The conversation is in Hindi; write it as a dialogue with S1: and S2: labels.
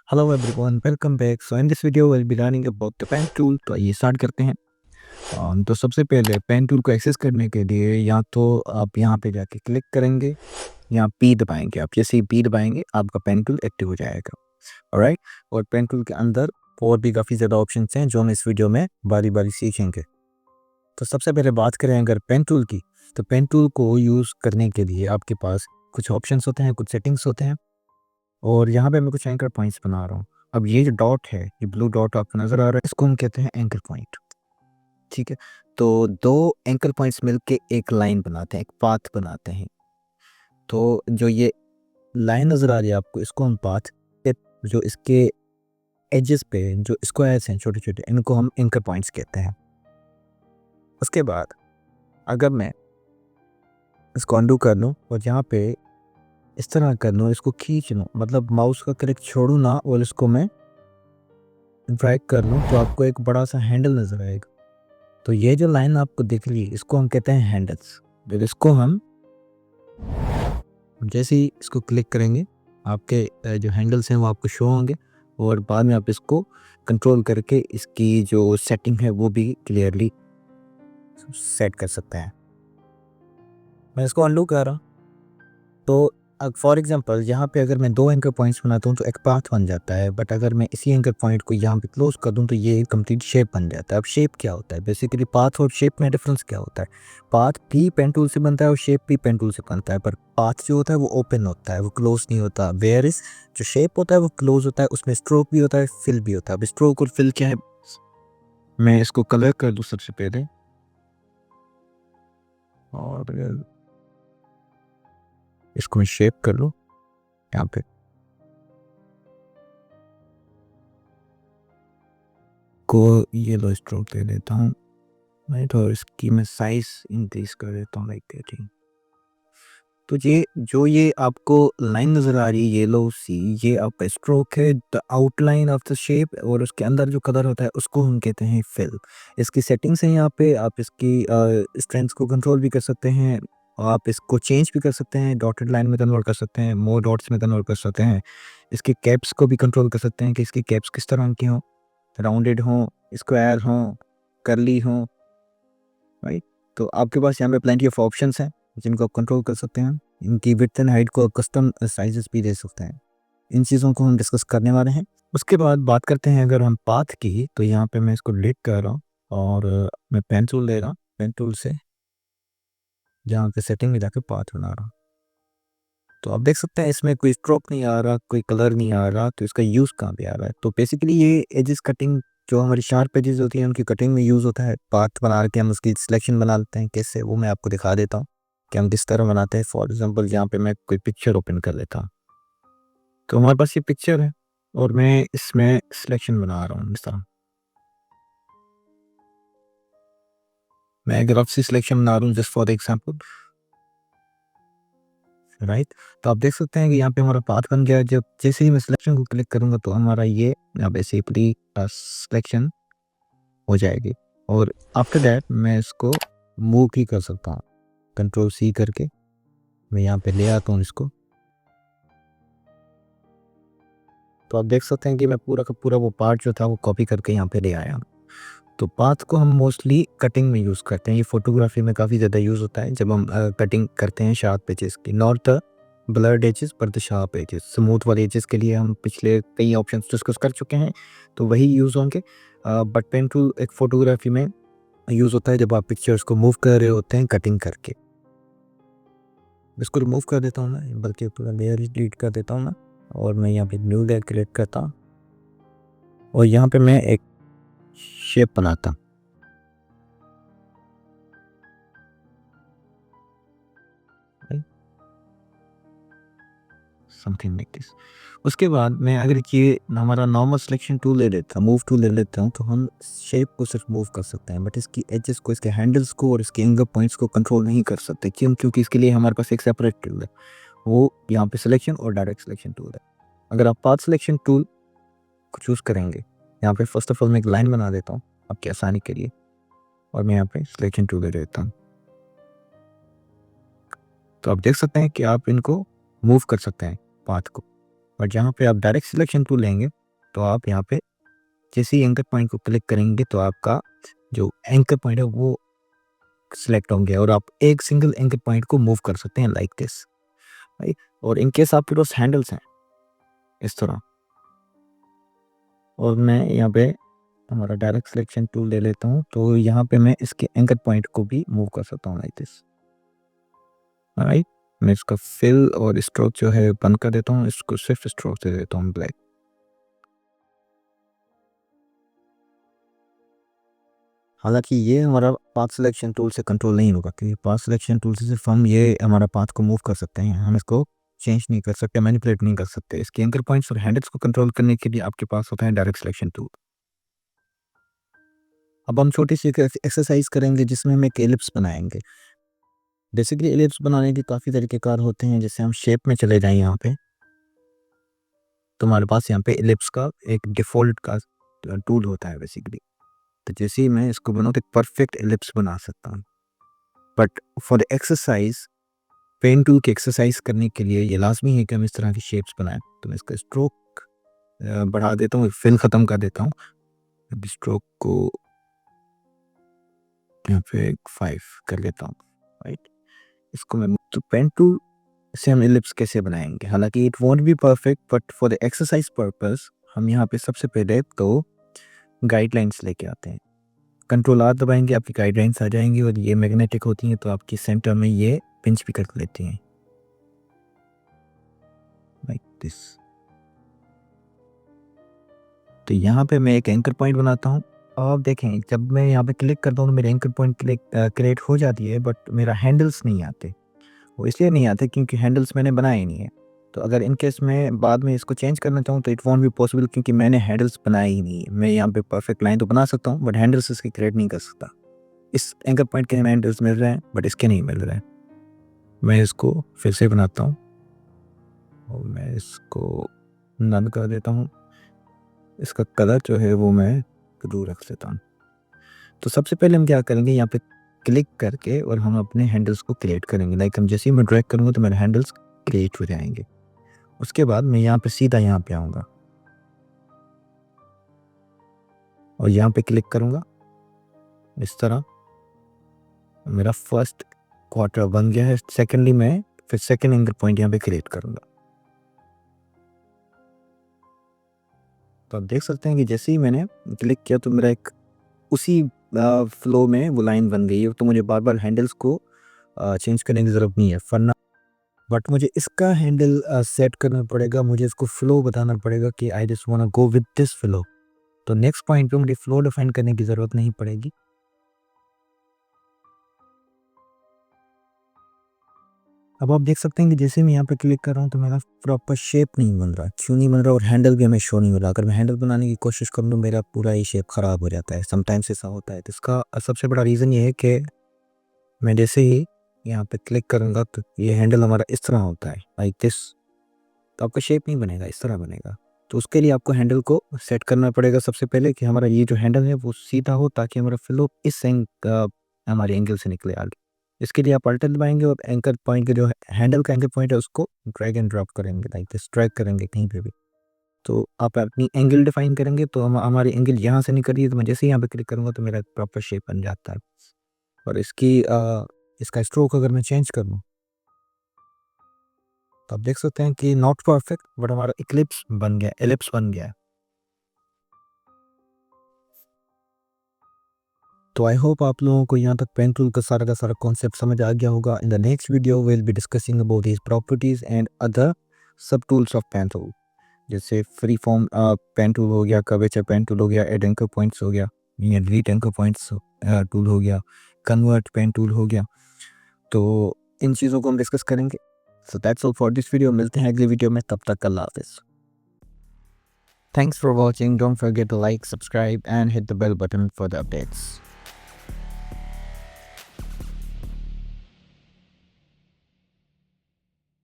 S1: Hello everyone, welcome back. So in this video we'll be learning about the pen tool. तो आइए स्टार्ट करते हैं। तो सबसे पहले पेन टूल को एक्सेस करने के लिए या तो आप यहाँ पे जाके क्लिक करेंगे या पी दबाएंगे। आप जैसे ही पी दबाएंगे आपका पेन टूल एक्टिव हो जाएगा। ऑलराइट, और पेन टूल के अंदर और भी काफ़ी ज़्यादा ऑप्शंस हैं जो हम इस वीडियो में बारी बारी सीखेंगे। तो सबसे पहले बात करें अगर पेन टूल की, तो पेन टूल को यूज़ करने के लिए आपके पास कुछ ऑप्शंस होते हैं, कुछ सेटिंग्स होते हैं, और यहाँ पे मैं कुछ एंकर पॉइंट्स बना रहा हूँ। अब ये जो डॉट है, ये ब्लू डॉट आपको नज़र आ रहा है, इसको हम कहते हैं एंकर पॉइंट। ठीक है, तो दो एंकर पॉइंट्स मिलके एक लाइन बनाते हैं, एक पाथ बनाते हैं। तो जो ये लाइन नज़र आ रही है आपको, इसको हम पाथ, जो इसके एजेस पे जो स्क्वायर्स हैं छोटे छोटे, इनको हम एंकर पॉइंट्स कहते हैं। उसके बाद अगर मैं इसको अंडू कर लूँ और यहाँ पे इस तरह कर लूँ, इसको खींच लूँ, मतलब माउस का क्लिक छोड़ूँ ना और इसको मैं ड्रैग कर लूँ, तो आपको एक बड़ा सा हैंडल नज़र आएगा। तो ये जो लाइन आपको दिख रही है, इसको हम कहते हैं हैंडल्स। फिर इसको हम जैसे ही इसको क्लिक करेंगे, आपके जो हैंडल्स हैं वो आपको शो होंगे, और बाद में आप इसको कंट्रोल करके इसकी जो सेटिंग है वो भी क्लियरली सेट कर सकते हैं। मैं इसको अनडू कर रहा हूँ। तो फॉर एग्जांपल यहाँ पे अगर मैं दो एंकर पॉइंट्स बनाता हूँ तो एक पाथ बन जाता है, बट अगर मैं इसी एंकर पॉइंट को यहाँ पे क्लोज कर दूँ तो ये कंप्लीट शेप बन जाता है। अब शेप क्या होता है, बेसिकली पाथ और शेप में डिफरेंस क्या होता है? पाथ भी पेन टूल से बनता है और शेप भी पेन टूल से बनता है, पर पाथ जो होता है वो ओपन होता है, वो क्लोज नहीं होता। वेयर इज जो शेप होता है वो क्लोज होता है, उसमें स्ट्रोक भी होता है, फिल भी होता है। अब स्ट्रोक और फिल क्या है, मैं इसको कलर कर दूँ सबसे पहले, और इसको मैं शेप कर लूँ यहाँ पे, को ये लो स्ट्रोक दे देता हूँ मैं, तो इसकी मैं साइज इंक्रीज कर देता हूँ लाइक दैट। तो ये जो ये आपको लाइन नज़र आ रही है येलो सी, ये आपका स्ट्रोक है, the outline of the shape, और उसके अंदर जो कलर होता है उसको हम कहते हैं फिल। इसकी सेटिंग्स हैं यहाँ पे, आप इसकी स्ट्रेंथ को कंट्रोल भी कर सकते हैं, आप इसको चेंज भी कर सकते हैं, डॉटेड लाइन में कन्वर्ट कर सकते हैं, मोर डॉट्स में कन्वर्ट कर सकते हैं। इसके कैप्स को भी कंट्रोल कर सकते हैं कि इसकी कैप्स किस तरह की हों, राउंडेड हों, स्क्वायर हों, कर्ली हों, राइट। तो आपके पास यहाँ पे प्लेंटी ऑफ ऑप्शंस हैं जिनको आप कंट्रोल कर सकते हैं। इनकी विड्थ एंड हाइट को कस्टम साइजेस भी दे सकते हैं। इन चीज़ों को हम डिस्कस करने वाले हैं। उसके बाद बात करते हैं अगर हम पाथ की, तो यहाँ पे मैं इसको डिलीट कर रहा हूँ और मैं पेन टूल ले रहा हूँ। पेन टूल से जहाँ पे सेटिंग में जाकर पाथ बना रहा हूँ, तो आप देख सकते हैं इसमें कोई स्ट्रोक नहीं आ रहा, कोई कलर नहीं आ रहा, तो इसका यूज़ कहाँ पे आ रहा है? तो बेसिकली ये एजेस कटिंग जो हमारी शार्प एजेस होती हैं उनकी कटिंग में यूज़ होता है। पाथ बना के हम उसकी सिलेक्शन बना लेते हैं। कैसे, वो मैं आपको दिखा देता हूँ कि हम किस तरह बनाते हैं। फॉर एग्जांपल यहाँ पे मैं कोई पिक्चर ओपन कर लेता हूँ, तो हमारे पास ये पिक्चर है और मैं इसमें सिलेक्शन बना रहा हूँ इस तरह। मैं एक रफ सी सिलेक्शन बना रहा हूँ just for the example, right. तो आप देख सकते हैं कि यहाँ पे हमारा पाथ बन गया। जब जैसे ही मैं सिलेक्शन को क्लिक करूँगा तो हमारा ये बेसिकली सिलेक्शन हो जाएगी, और आफ्टर दैट मैं इसको मूव ही कर सकता हूँ। कंट्रोल सी करके मैं यहाँ पे ले आता हूँ इसको, तो आप देख सकते हैं कि मैं पूरा का पूरा वो पार्ट जो था वो कॉपी करके यहाँ पे ले आया। तो पाथ को हम मोस्टली कटिंग में यूज़ करते हैं। ये फोटोग्राफी में काफ़ी ज़्यादा यूज़ होता है जब हम कटिंग करते हैं शार्प एजेस की, नॉट द ब्लर्ड एजेस पर द शार्प एजेस। स्मूथ वाले एजेस के लिए हम पिछले कई ऑप्शंस डिस्कस कर चुके हैं, तो वही यूज़ होंगे। बट पेन टूल एक फोटोग्राफी में यूज़ होता है जब आप पिक्चर्स को मूव कर रहे होते हैं कटिंग करके। इसको रिमूव कर देता हूँ ना, बल्कि पूरा लेयर ही डिलीट कर देता हूँ ना, और मैं यहाँ पे न्यू लेयर क्रिएट करता हूँ और यहाँ पे मैं एक शेप बनाता हूँ। Something like this. उसके बाद मैं अगर ये हमारा नॉर्मल सिलेक्शन टूल ले लेता हूँ, मूव टूल ले लेता हूँ, तो हम शेप को सिर्फ मूव कर सकते हैं, बट इसकी एजेस को, इसके हैंडल्स को और इसके एंगर पॉइंट्स को कंट्रोल नहीं कर सकते। क्यों? क्योंकि इसके लिए हमारे पास एक सेपरेट टूल है, वो यहाँ पे सिलेक्शन और डायरेक्ट सिलेक्शन टूल है। अगर आप पाथ सिलेक्शन टूल को चूज़ करेंगे, यहाँ पे फर्स्ट ऑफ ऑल मैं एक लाइन बना देता हूँ आपकी आसानी के लिए, और मैं यहाँ पे सिलेक्शन टूल ले लेता हूँ। तो आप देख सकते हैं कि आप इनको मूव कर सकते हैं पाथ को, और जहाँ पे आप डायरेक्ट सिलेक्शन टूल लेंगे तो आप यहाँ पे जैसे ही एंकर पॉइंट को क्लिक करेंगे तो आपका जो एंकर पॉइंट है वो सिलेक्ट होंगे और आप एक सिंगल एंकर पॉइंट को मूव कर सकते हैं लाइक दिस, राइट। और इन केस आपके पास हैंडल्स हैं इस तरह, और मैं यहाँ पे हमारा डायरेक्ट सिलेक्शन टूल ले लेता हूँ, तो यहाँ पे मैं इसके एंकर पॉइंट को भी मूव कर सकता हूँ लाइक दिस, राइट। मैं इसका फिल और स्ट्रोक जो है बंद कर देता हूँ, इसको सिर्फ स्ट्रोक दे देता हूँ ब्लैक। हालांकि ये हमारा पाथ सिलेक्शन टूल से कंट्रोल नहीं होगा, क्योंकि पाथ सिलेक्शन टूल से सिर्फ हम ये हमारा पाथ को मूव कर सकते हैं, हम इसको चेंज नहीं कर सकते, मैनिपुलेट नहीं कर सकते। इसके एंकर पॉइंट्स और हैंडल्स को कंट्रोल करने के लिए आपके पास होता है डायरेक्ट सिलेक्शन टूल। अब हम छोटी सी एक्सरसाइज करेंगे जिसमें हम एक एलिप्स बनाएंगे। बेसिकली एलिप्स बनाने के काफ़ी तरीक़ेकार होते हैं। जैसे हम शेप में चले जाएं, यहाँ पे तो हमारे पास यहाँ पे एलिप्स का एक डिफ़ॉल्ट का टूल होता है बेसिकली। तो जैसे ही मैं इसको बनाऊँ तो एक परफेक्ट एलिप्स बना सकता हूँ। But for the exercise, pen tool की एक्सरसाइज करने के लिए ये लाजमी है कि हम इस तरह की शेप्स बनाएं। तो मैं इसका स्ट्रोक बढ़ा देता हूँ, फिल ख़त्म कर देता हूँ, स्ट्रोक को यहाँ पे 5 कर लेता हूँ, राइट। इसको मैं तो पेन टूल से हम एलिप्स कैसे बनाएंगे, हालांकि it won't be perfect, but for the exercise purpose हम यहाँ पे सबसे पहले तो गाइडलाइंस लेके आते हैं। कंट्रोल आर दबाएंगे, आपकी गाइडलाइंस आ जाएंगी और ये मैग्नेटिक होती हैं, तो आपकी सेंटर में ये पिंच भी कर लेती हैं लाइक दिस। तो यहाँ पे मैं एक एंकर पॉइंट बनाता हूँ और देखें जब मैं यहाँ पे क्लिक करता हूँ तो मेरे एंकर पॉइंट क्रिएट हो जाती है, बट मेरा हैंडल्स नहीं आते। वो इसलिए नहीं आते क्योंकि हैंडल्स मैंने बनाए ही नहीं है। तो अगर इन केस मैं बाद में इसको चेंज करना चाहूँ तो इट वॉन्ट बी पॉसिबल, क्योंकि मैंने हैंडल्स बनाए ही नहीं है। मैं यहाँ पे परफेक्ट लाइन तो बना सकता हूँ बट हैंडल्स इसके क्रिएट नहीं कर सकता। इस एंकर पॉइंट के हमें हैंडल्स मिल रहे हैं बट इसके नहीं मिल रहे हैं। मैं इसको फिर से बनाता हूँ और मैं इसको नन कर देता हूँ। इसका कलर जो है वो मैं ब्लू रख लेता हूँ। तो सबसे पहले हम क्या करेंगे, यहाँ पे क्लिक करके और हम अपने हैंडल्स को क्रिएट करेंगे। लाइक हम जैसे ही मैं ड्रैग करूँगा तो मेरे हैंडल्स क्रिएट हो जाएंगे। उसके बाद मैं यहाँ पे सीधा यहाँ पे आऊँगा और यहाँ पे क्लिक करूँगा इस तरह। मेरा फर्स्ट क्वार्टर बन गया है। सेकेंडली मैं फिर सेकेंड एंकर पॉइंट यहाँ पे क्रिएट करूँगा। तो आप देख सकते हैं कि जैसे ही मैंने क्लिक किया तो मेरा एक उसी फ्लो में वो लाइन बन गई है। तो मुझे बार बार हैंडल्स को चेंज करने की ज़रूरत नहीं है फरना, बट मुझे इसका हैंडल सेट करना पड़ेगा। मुझे इसको फ्लो बताना पड़ेगा कि I just want to go with this flow. तो नेक्स्ट पॉइंट पे मुझे फ्लो डिफाइन करने की ज़रूरत नहीं पड़ेगी। अब आप देख सकते हैं कि जैसे मैं यहाँ पे क्लिक कर रहा हूँ तो मेरा प्रॉपर शेप नहीं बन रहा। क्यों नहीं बन रहा? और हैंडल भी हमें शो नहीं हो रहा। अगर मैं हैंडल बनाने की कोशिश करूँ तो मेरा पूरा ही शेप ख़राब हो जाता है। समटाइम्स ऐसा होता है। तो इसका सबसे बड़ा रीज़न ये है कि मैं जैसे ही यहाँ पे क्लिक करूँगा तो ये हैंडल हमारा इस तरह होता है लाइक दिस। तो आपका शेप नहीं बनेगा, इस तरह बनेगा। तो उसके लिए आपको हैंडल को सेट करना पड़ेगा सबसे पहले कि हमारा ये जो हैंडल है वो सीधा हो, ताकि हमारा फ्लो इस हमारे एंगल से निकले आगे। इसके लिए आप अल्टर दबाएंगे और एंकर पॉइंट के जो हैंडल का एंकर पॉइंट है उसको ड्रैग एंड ड्रॉप करेंगे लाइक दिस, ड्रैग करेंगे कहीं पे भी। तो आप अपनी एंगल डिफाइन करेंगे तो हमारी एंगल यहाँ से निकल रही है, तो मैं जैसे ही यहाँ पे क्लिक करूँगा तो मेरा प्रॉपर शेप बन जाता है। और इसका स्ट्रोक अगर मैं चेंज कर लूँ तो आप देख सकते हैं कि नॉट परफेक्ट बट हमारा इक्लिप्स बन गया, एलिप्स बन गया। तो आई होप आप लोगों को यहाँ तक पेन टूल का सारा कॉन्सेप्ट समझ आ गया होगा। In the next video will be discussing about this properties and other सब टूल्स ऑफ पेन टूल, जैसे फ्री फॉर्म पेन टूल हो गया, कर्वेचर पेन टूल हो गया, एड एंकर पॉइंट्स हो गया, या डिलीट एंकर पॉइंट्स टूल हो गया, कन्वर्ट पेन टूल हो गया। तो इन चीज़ों को हम डिस्कस करेंगे। So that's all for this video. मिलते हैं अगली वीडियो में, तब तक अल्लाह हाफिज़। Thanks for watching. Don't forget to like, subscribe and hit the bell button for the updates.